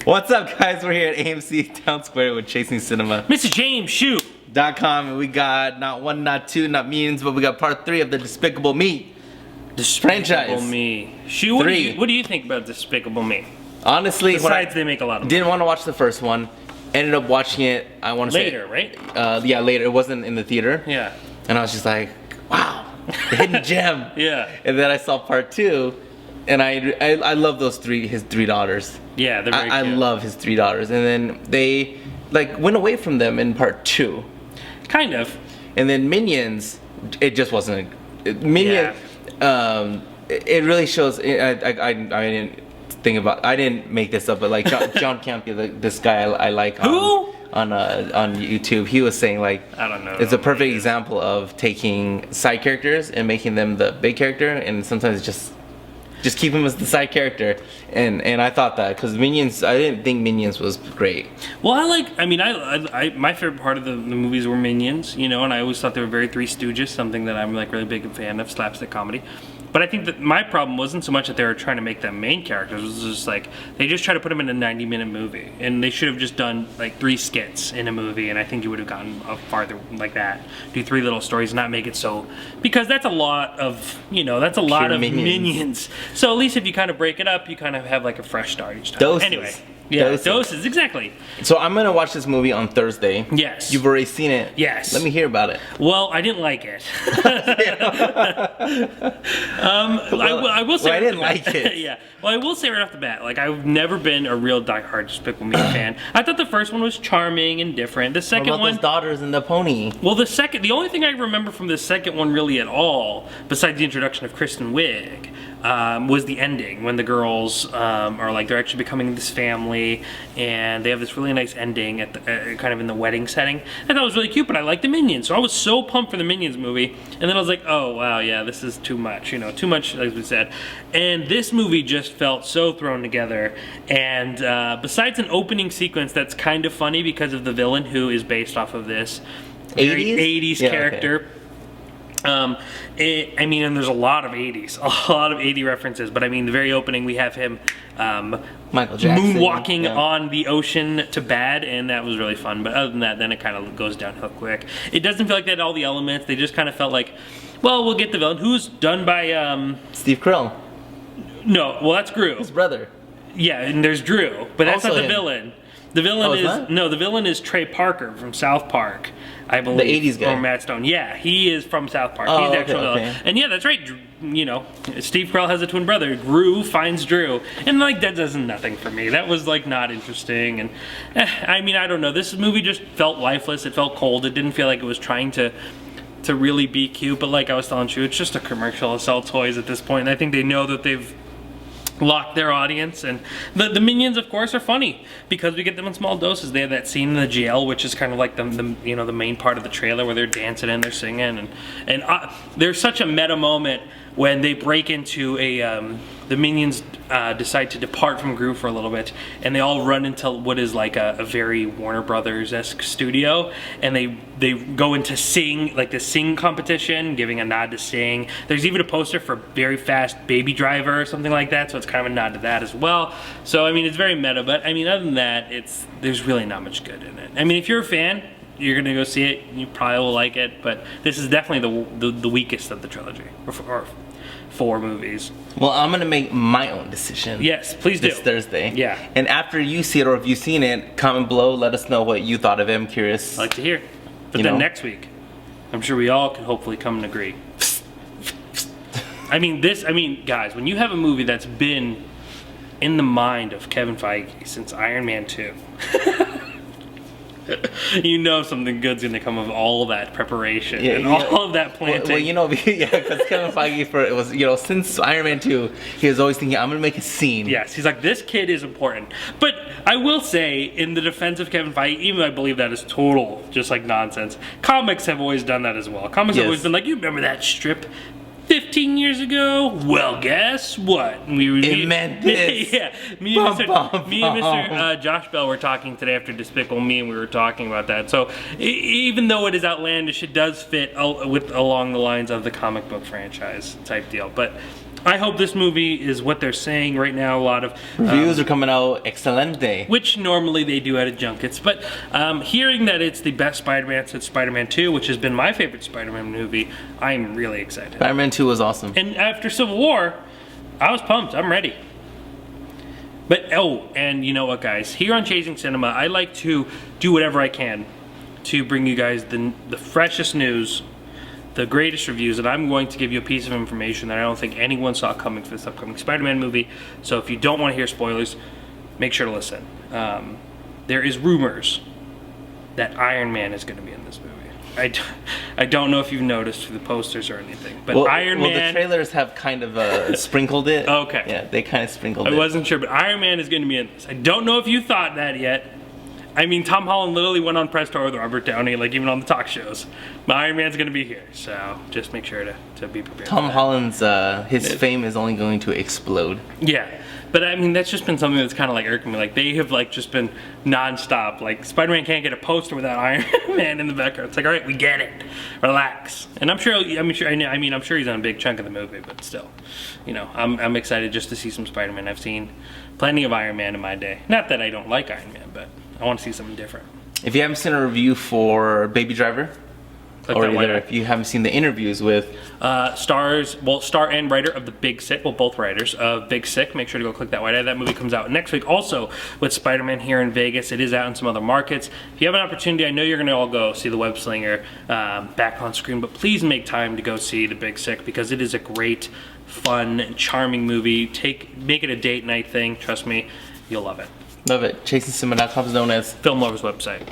What's up, guys? We're here at AMC Town Square with Chasing Cinema. Mr. James, shoot! .com, and we got not one, not two, not Minions, but we got part 3 of the Despicable Me franchise. Despicable Me. Shoot, what do you think about Despicable Me? Honestly, besides they make a lot of money. Didn't want to watch the first one. Ended up watching it. I want to say later, right? Yeah, later. It wasn't in the theater. Yeah. And I was just like, wow, the hidden gem. Yeah. And then I saw part 2, and I love those his three daughters. Yeah, they're very cute. I love his 3 daughters, and then they like went away from them in part 2. Kind of. And then Minions, it just wasn't. Minions, Yeah. It really shows. I didn't think about. I didn't make this up, but like John Campia, this guy I like. Who? On YouTube, he was saying like, I don't know. It's a perfect example of taking side characters and making them the big character, and sometimes just keep him as the side character. And I thought that because Minions, I didn't think Minions was great. Well, I my favorite part of the movies were Minions, you know, and I always thought they were very Three Stooges, something that I'm like really big fan of, slapstick comedy. But I think that my problem wasn't so much that they were trying to make them main characters. It was just like they just tried to put them in a 90-minute movie, and they should have just done like 3 skits in a movie, and I think you would have gotten farther like that. Do 3 little stories, not make it so, because that's a lot of that's a lot of minions. So at least if you kind of break it up, you kind of have like a fresh start each time. Doses. Anyway. Yeah, doses, exactly. So I'm gonna watch this movie on Thursday. Yes. You've already seen it. Yes. Let me hear about it. Well, I didn't like it. I will say. Well, I didn't like it. Yeah. Well, I will say right off the bat, like I've never been a real diehard Despicable Me fan. I thought the first one was charming and different. The second what about one, those daughters and the pony. Well, the only thing I remember from the second one really at all, besides the introduction of Kristen Wiig, was the ending when the girls are like they're actually becoming this family, and they have this really nice ending at the, kind of in the wedding setting. I thought it was really cute, but I liked the Minions, so I was so pumped for the Minions movie. And then I was like, oh wow, yeah, this is too much, too much, as we said. And this movie just felt so thrown together. And besides an opening sequence that's kind of funny because of the villain who is based off of this 80s character. Okay. And there's a lot of 80 references, but I mean, the very opening we have him Michael Jackson moonwalking on the ocean to bad, and that was really fun. But other than that, then it kind of goes downhill quick. It doesn't feel like they had all the elements. They just kind of felt like, well, we'll get the villain, who's done by Steve Carell. No, well, that's Gru. His brother. Yeah, and there's Drew, but that's also not the villain. The villain the villain is Trey Parker from South Park, I believe. The 80s guy. Or Matt Stone. Yeah, he is from South Park. Oh, He's the actual villain. And yeah, that's right. Steve Carell has a twin brother. Gru finds Drew. And like that does nothing for me. That was like not interesting. And I don't know. This movie just felt lifeless. It felt cold. It didn't feel like it was trying to really be cute. But like I was telling you, it's just a commercial to sell toys at this point. And I think they know that they've lock their audience. And the Minions, of course, are funny because we get them in small doses. They have that scene in the jail, which is kind of like the main part of the trailer where they're dancing and they're singing, and there's such a meta moment when they break into the Minions decide to depart from Gru for a little bit, and they all run into what is like a very Warner Brothers-esque studio, and they go into the Sing competition, giving a nod to Sing. There's even a poster for Very Fast Baby Driver or something like that, so it's kind of a nod to that as well. So I mean, it's very meta, but I mean, other than that, there's really not much good in it. I mean, if you're a fan, you're gonna go see it. You probably will like it, but this is definitely the weakest of the trilogy, or 4 movies. Well, I'm gonna make my own decision. Yes, please do. This Thursday. Yeah. And after you see it, or if you've seen it, comment below. Let us know what you thought of it. I'm curious. I'd like to hear. But then next week, I'm sure we all can hopefully come and agree. I mean, guys, when you have a movie that's been in the mind of Kevin Feige since Iron Man 2. Something good's gonna come of all of that preparation and all of that planting. Well, because Kevin Feige since Iron Man 2, he was always thinking, I'm gonna make a scene. Yes, he's like, this kid is important. But I will say, in the defense of Kevin Feige, even though I believe that is total, just like nonsense, comics have always done that as well. Comics have always been like, you remember that strip 15 years ago? Well, guess what? It meant this. Yeah, me and Mr. Josh Bell were talking today after Despicable Me, and we were talking about that. So even though it is outlandish, it does fit along the lines of the comic book franchise type deal. But I hope this movie is what they're saying right now. A lot of Reviews are coming out excelente. which normally they do at junkets, but hearing that it's the best Spider-Man since Spider-Man 2, which has been my favorite Spider-Man movie, I'm really excited. Spider-Man 2 was awesome. And after Civil War, I was pumped. I'm ready. But, oh, and you know what, guys? Here on Chasing Cinema, I like to do whatever I can to bring you guys the freshest news, the greatest reviews, and I'm going to give you a piece of information that I don't think anyone saw coming for this upcoming Spider-Man movie. So if you don't want to hear spoilers, make sure to listen. There is rumors that Iron Man is going to be in this movie. I don't know if you've noticed through the posters or anything, but Iron Man... Well, the trailers have kind of sprinkled it. Okay. Yeah, they kind of sprinkled it. I wasn't sure, but Iron Man is going to be in this. I don't know if you thought that yet. I mean, Tom Holland literally went on press tour with Robert Downey, like even on the talk shows. But Iron Man's going to be here, so just make sure to be prepared. Tom Holland's, his fame is only going to explode. Yeah. But I mean, that's just been something that's kind of like irking me. Like, they have like just been non-stop. Like, Spider-Man can't get a poster without Iron Man in the background. It's like, all right, we get it. Relax. And I'm sure he's on a big chunk of the movie, but still, you know, I'm excited just to see some Spider-Man. I've seen plenty of Iron Man in my day. Not that I don't like Iron Man, but I want to see something different. If you haven't seen a review for Baby Driver, Click or that either white if you haven't seen the interviews with star and writer of The Big Sick, well, both writers of Big Sick, make sure to go click that white eye. That movie comes out next week also with Spider-Man here in Vegas. It is out in some other markets. If you have an opportunity, I know you're going to all go see The Web Slinger back on screen, but please make time to go see The Big Sick because it is a great, fun, charming movie. Make it a date night thing. Trust me, you'll love it. Love it. ChasingCinema.com is known as Film Lovers website.